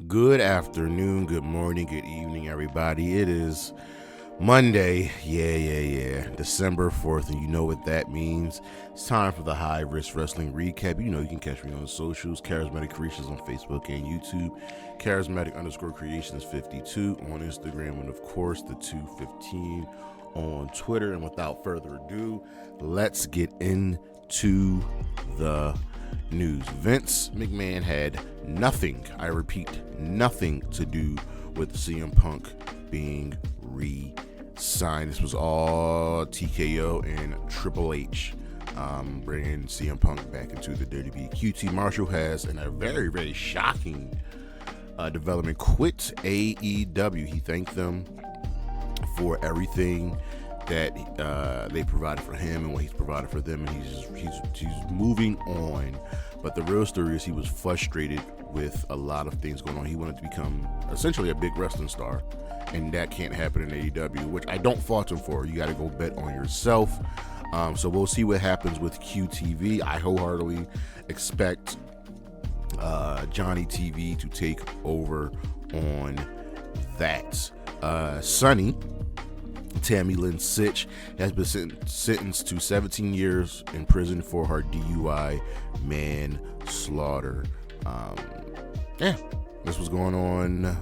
Good afternoon, good morning, good evening, everybody. It is Monday, December 4th, and you know what that means. It's time for the High Risk Wrestling Recap. You know you can catch me on the socials, Charismatic Creations on Facebook and YouTube, Charismatic_Creations52 on Instagram, and of course the 215 on Twitter. And without further ado, let's get into the news. Vince McMahon had nothing, I repeat, nothing to do with CM Punk being re-signed. This was all TKO and Triple H bringing CM Punk back into the WWE. QT Marshall has, in a very, very shocking development, quit AEW. He thanked them for everything that they provided for him and what he's provided for them, and he's moving on. But the real story is he was frustrated with a lot of things going on. He wanted to become essentially a big wrestling star, and that can't happen in AEW, which I don't fault him for. You got to go bet on yourself. So we'll see what happens with QTV. I wholeheartedly expect Johnny TV to take over on that. Sonny Tammy Lynn Sitch has been sentenced to 17 years in prison for her DUI manslaughter. This was going on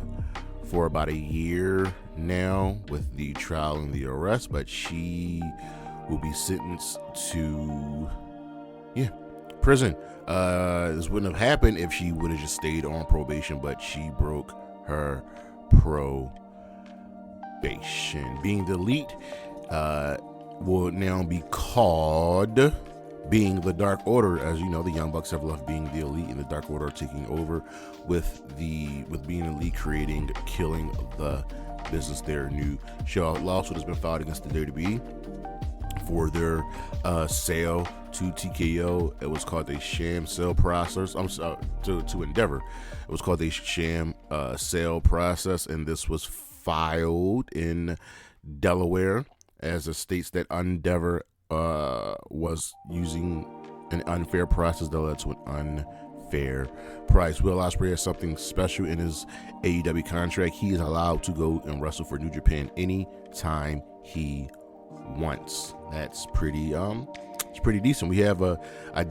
for about a year now with the trial and the arrest, but she will be sentenced to prison. This wouldn't have happened if she would have just stayed on probation, but she broke her probation. Being the Elite will now be called being the Dark Order. As you know, the Young Bucks have left being the Elite, and the Dark Order are taking over with being Elite, killing the business. Their new lawsuit has been filed against the WWE for their sale to TKO. It was called a sham sale process. To Endeavor. It was called a sham sale process, and this was filed in Delaware, as it states that Endeavor was using an unfair process that led to an unfair price. Will Ospreay has something special in his AEW contract. He is allowed to go and wrestle for New Japan anytime he wants. That's pretty it's pretty decent. We have a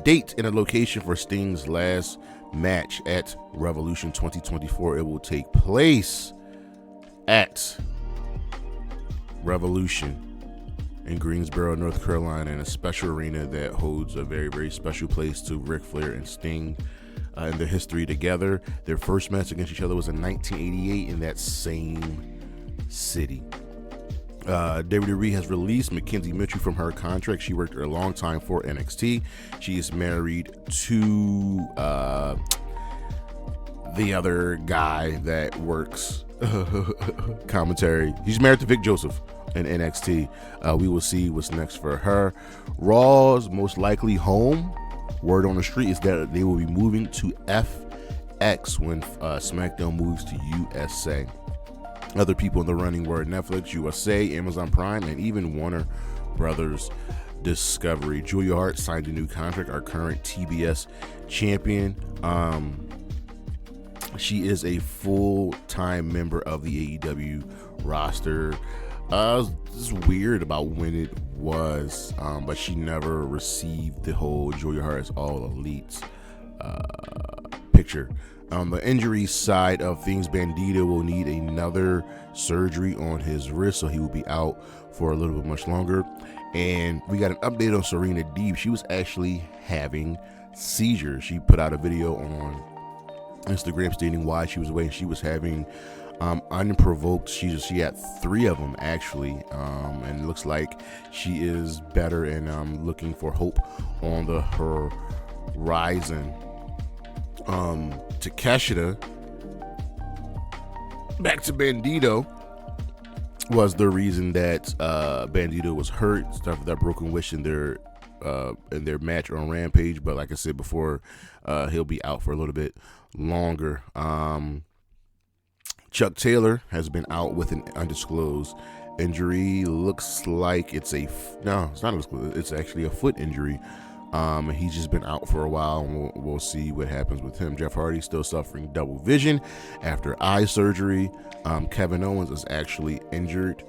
date and a location for Sting's last match at Revolution 2024. It will take place at Revolution in Greensboro, North Carolina, in a special arena that holds a very, very special place to Ric Flair and Sting in their history together. Their first match against each other was in 1988 in that same city. WWE has released Mackenzie Mitchell from her contract. She worked a long time for NXT. She is married to the other guy that works commentary. He's married to Vic Joseph in NXT. We will see what's next for her. Raw's most likely home, word on the street, is that they will be moving to FX when SmackDown moves to USA. Other people in the running were Netflix, USA, Amazon Prime, and even Warner Brothers Discovery. Julia Hart signed a new contract, our current TBS champion. She is a full-time member of the AEW roster. It's weird about when it was, but she never received the whole Julia Hart is all elites picture. On the injury side of things, Bandito will need another surgery on his wrist, so he will be out for a little bit much longer. And we got an update on Serena Deeb. She was actually having seizures. She put out a video on Instagram stating why she was away. She was having unprovoked. She had 3 of them actually, and it looks like she is better and looking for hope on the horizon. Takeshita, back to Bandito, was the reason that Bandito was hurt. Stuff that broken wish in their match on Rampage, but like I said before, he'll be out for a little bit longer. Chuck Taylor has been out with an undisclosed injury. Looks like it's not undisclosed. It's actually a foot injury. He's just been out for a while, and we'll see what happens with him. Jeff Hardy still suffering double vision after eye surgery. Kevin Owens is actually injured,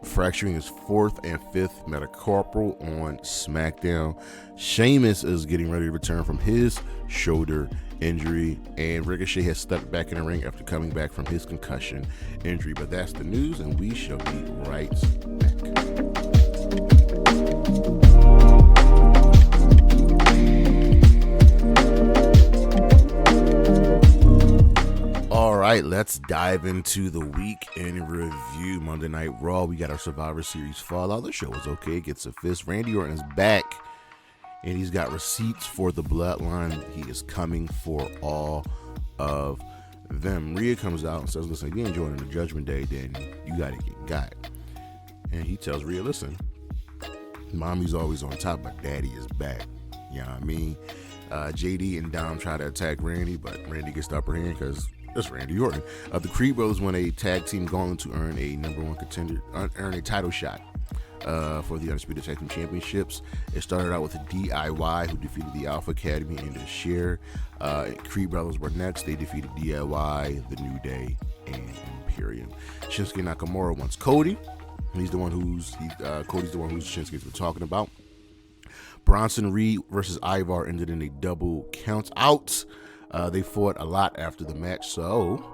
fracturing his 4th and 5th metacarpal on SmackDown. Sheamus is getting ready to return from his shoulder injury, and Ricochet has stepped back in the ring after coming back from his concussion injury. But that's the news, and we shall be right back. All right, let's dive into the week in review. Monday Night Raw, we got our Survivor Series Fallout. The show is okay, gets a fist. Randy Orton is back, and he's got receipts for the Bloodline. He is coming for all of them. Rhea comes out and says, listen, if you ain't joining the Judgment Day, then you got to get got. And he tells Rhea, listen, mommy's always on top, but daddy is back. You know what I mean? JD and Dom try to attack Randy, but Randy gets the upper hand because it's Randy Orton. The Creed Brothers won a tag team gauntlet to earn a #1 contender, earn a title shot for the Undisputed Tag Team Championships. It started out with a DIY, who defeated the Alpha Academy and the Sher. Creed Brothers were next. They defeated DIY, the New Day, and Imperium. Shinsuke Nakamura wants Cody. He's the one who's Cody's the one who's Shinsuke's been talking about. Bronson Reed versus Ivar ended in a double count out. They fought a lot after the match, so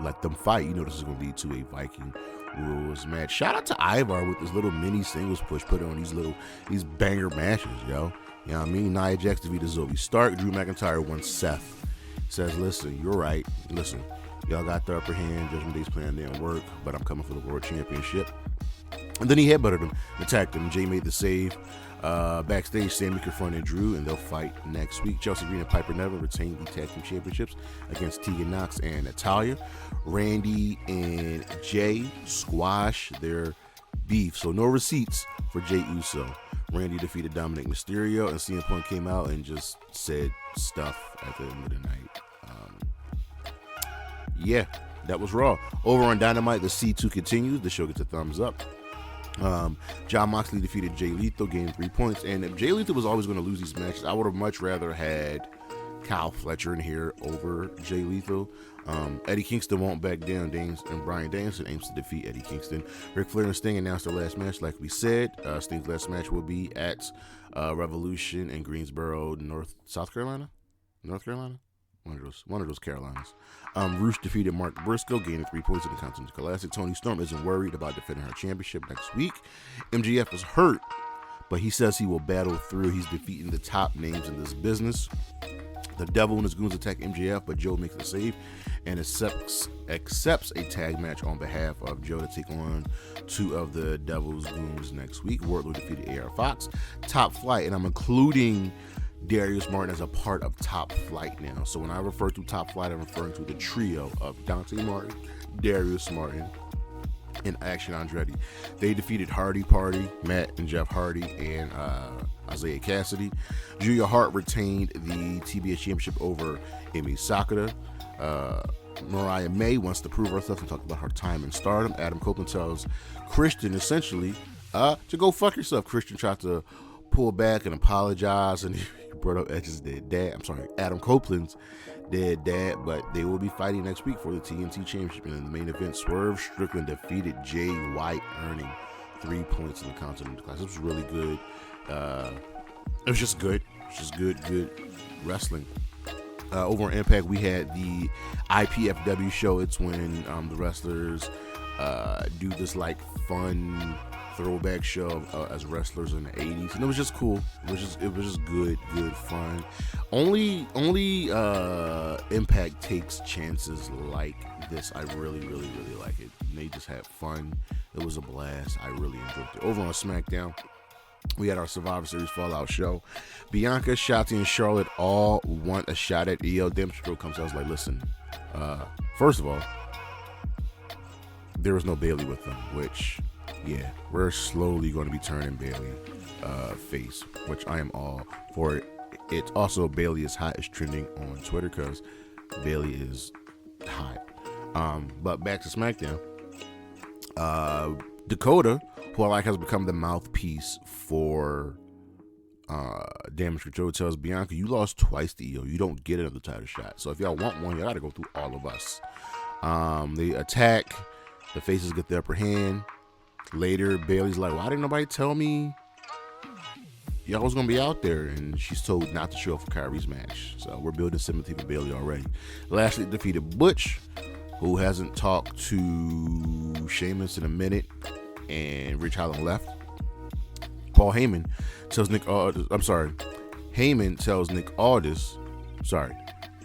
let them fight. You know this is going to lead to a Viking Rules match. Shout out to Ivar with this little mini singles push, put on these banger matches, yo. You know what I mean? Nia Jax defeated Zoe Stark. Drew McIntyre won Seth. Says, listen, you're right. Listen, y'all got the upper hand. Judgment Day's plan didn't work, but I'm coming for the World Championship. And then he headbutted him, attacked him. Jay made the save. Backstage, Sammy confronted Drew, and they'll fight next week. Chelsea Green and Piper Neville retained the tag team championships against Tegan Nox and Natalya. Randy and Jay squash their beef, so no receipts for Jay Uso. Randy defeated Dominic Mysterio, and CM Punk came out and just said stuff at the end of the night. Yeah, that was Raw. Over on Dynamite, the C2 continues. The show gets a thumbs up. John Moxley defeated Jay Lethal, gained 3 points, and if Jay Lethal was always going to lose these matches, I would have much rather had Kyle Fletcher in here over Jay Lethal. Eddie Kingston won't back down, and Bryan Danielson aims to defeat Eddie Kingston. Ric Flair and Sting announced their last match, like we said. Sting's last match will be at Revolution in Greensboro, North Carolina. One of those Carolinas. Roosh defeated Mark Briscoe, gaining 3 points in the Continental Classic. Toni Storm isn't worried about defending her championship next week. MJF is hurt, but he says he will battle through. He's defeating the top names in this business. The Devil and his goons attack MJF, but Joe makes the save and accepts a tag match on behalf of Joe to take on 2 of the Devil's goons next week. Wardlow defeated AR Fox. Top Flight, and I'm including Darius Martin as a part of Top Flight now. So when I refer to Top Flight, I'm referring to the trio of Dante Martin, Darius Martin, and Action Andrade. They defeated Hardy Party, Matt and Jeff Hardy, and Isaiah Cassidy. Julia Hart retained the TBS Championship over Emi Sakura. Mariah May wants to prove herself and talk about her time in Stardom. Adam Copeland tells Christian essentially to go fuck yourself. Christian tried to pull back and apologize, and he brought up Edge's dead dad. Adam Copeland's dead dad, but they will be fighting next week for the TNT Championship. And in the main event, Swerve Strickland defeated Jay White, earning 3 points in the Continental Class. This was really good. It was just good. Good wrestling. Over on Impact, we had the IPFW show. It's when the wrestlers do this like fun throwback show as wrestlers in the 80s, and it was just cool. It was just good fun. Only Impact takes chances like this. I really like it. They just had fun. It was a blast. I really enjoyed it. Over on SmackDown, we had our Survivor Series Fallout show. Bianca, Shotzi, and Charlotte all want a shot at EO. Dempster comes out. I was like, listen, first of all, there was no Bailey with them, which, yeah, we're slowly going to be turning Bailey face, which I am all for it. It's also Bailey is hot is trending on Twitter because Bailey is hot. But back to SmackDown. Dakota, who I like, has become the mouthpiece for Damage Control tells Bianca, you lost twice to EO. You don't get another title shot. So if y'all want one, y'all got to go through all of us. They attack. The faces get the upper hand. Later, Bayley's like, why didn't nobody tell me y'all was going to be out there? And she's told not to show up for Kyrie's match. So we're building sympathy for Bayley already. Lashley defeated Butch, who hasn't talked to Sheamus in a minute. And Rich Holland left. Paul Heyman tells Nick Aldis, Heyman tells Nick Aldis,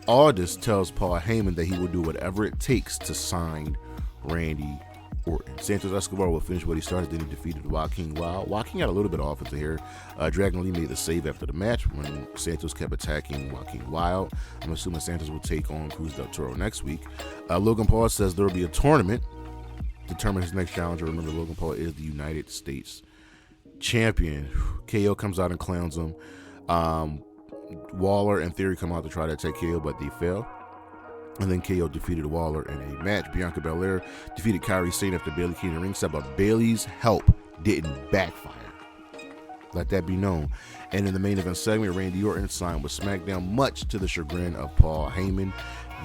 Aldis tells Paul Heyman that he will do whatever it takes to sign Randy Orton. Santos Escobar will finish what he started, then he defeated Joaquin Wild. Joaquin got a little bit of offense here. Dragon Lee made the save after the match when Santos kept attacking Joaquin Wild. I'm assuming Santos will take on Cruz del Toro next week. Logan Paul says there will be a tournament to determine his next challenger. Remember, Logan Paul is the United States champion. KO comes out and clowns him. Waller and Theory come out to try to attack KO, but they fail. And then KO defeated Waller in a match. Bianca Belair defeated Kairi Sane after Bayley came to ringside, but Bayley's help didn't backfire. Let that be known. And in the main event segment, Randy Orton signed with SmackDown, much to the chagrin of Paul Heyman.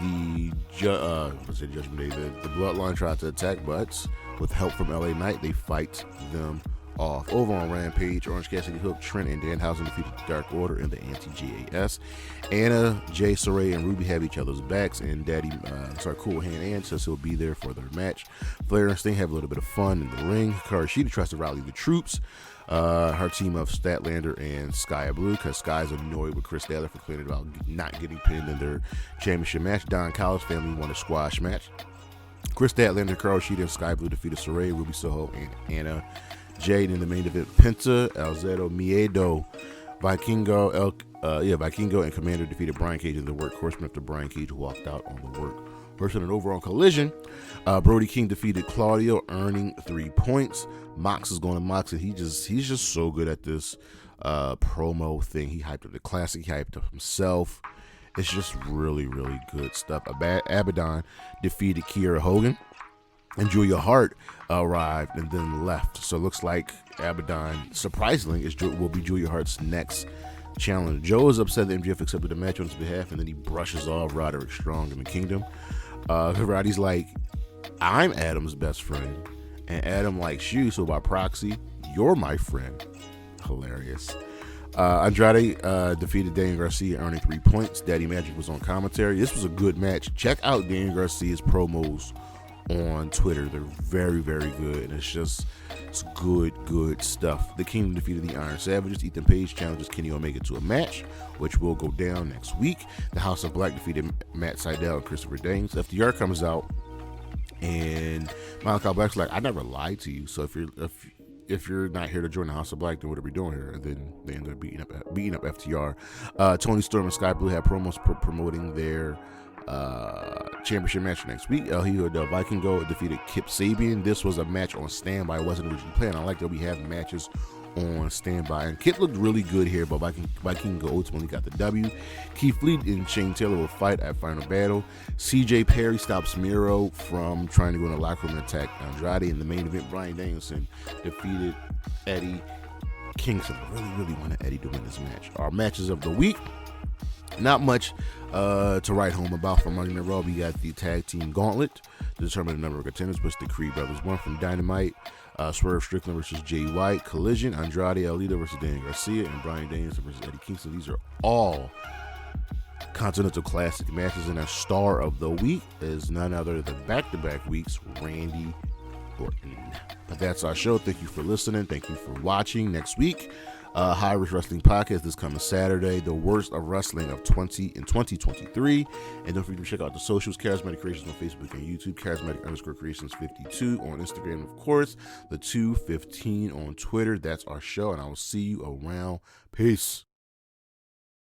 The Judgment Day, the Bloodline tried to attack, but with help from LA Knight, they fight them off. Over on Rampage, Orange Cassidy, Hook, Trent, and Danhausen defeated the Dark Order in the anti-JAS. Anna, Jay, Saray, and Ruby have each other's backs, and Cool Hand Ann says he'll be there for their match. Flair and Sting have a little bit of fun in the ring. Karashida tries to rally the troops. Her team of Statlander and Sky Blue, because Sky's annoyed with Chris Statler for complaining about not getting pinned in their championship match. Don Callis family won a squash match. Chris Statlander, Karashida, and Sky Blue defeated Saray, Ruby Soho, and Anna Jade. In the main event, Penta, Alzado, Miedo, Vikingo, and Commander defeated Brian Cage and the Workhorsemen after Brian Cage walked out on the Workhorsemen. An overall collision, Brody King defeated Claudio, earning 3 points. Mox is going to Mox, and he's just so good at this promo thing. He hyped up the classic, he hyped up himself. It's just really, really good stuff. Abaddon defeated Kiera Hogan, and Julia Hart arrived and then left. So it looks like Abaddon, surprisingly, will be Julia Hart's next challenger. Joe is upset that MJF accepted the match on his behalf, and then he brushes off Roderick Strong in the Kingdom. Roddy's like, I'm Adam's best friend, and Adam likes you, so by proxy, you're my friend. Hilarious. Andrade defeated Daniel Garcia, earning 3 points. Daddy Magic was on commentary. This was a good match. Check out Daniel Garcia's promos on Twitter. They're very, very good, and it's good stuff. The Kingdom defeated the Iron Savages. Ethan Page challenges Kenny Omega to a match, which will go down next week. The House of Black defeated Matt Sydal and Christopher Danes. FDR comes out, and Malachi Black's like, I never lied to you, so if you're not here to join the House of Black, then what are we doing here? And then they ended up beating up FTR. Tony Storm and Sky Blue have promos promoting their championship match next week. El Hijo del Vikingo defeated Kip Sabian. This was a match on standby. It wasn't originally planned. I like that we have matches on standby. And Kip looked really good here, but Vikingo ultimately got the W. Keith Lee and Shane Taylor will fight at Final Battle. CJ Perry stops Miro from trying to go in the locker room and attack Andrade. In the main event, Bryan Danielson defeated Eddie Kingston. I really wanted Eddie to win this match. Our matches of the week. Not much to write home about from Monday Night Raw. We got the tag team Gauntlet to determine the number of contenders, which the Creed Brothers won. From Dynamite, Swerve Strickland versus Jay White. Collision, Andrade Alito versus Daniel Garcia, and Bryan Danielson versus Eddie Kingston. These are all Continental Classic matches, and our star of the week is none other than back-to-back weeks, Randy Orton. But that's our show. Thank you for listening. Thank you for watching. Next week, High Risk Wrestling Podcast this coming Saturday, the worst of wrestling of 2023. And don't forget to check out the socials, Charismatic Creations on Facebook and YouTube, Charismatic_Creations52 on Instagram, and of course, the 215 on Twitter. That's our show, and I will see you around. Peace.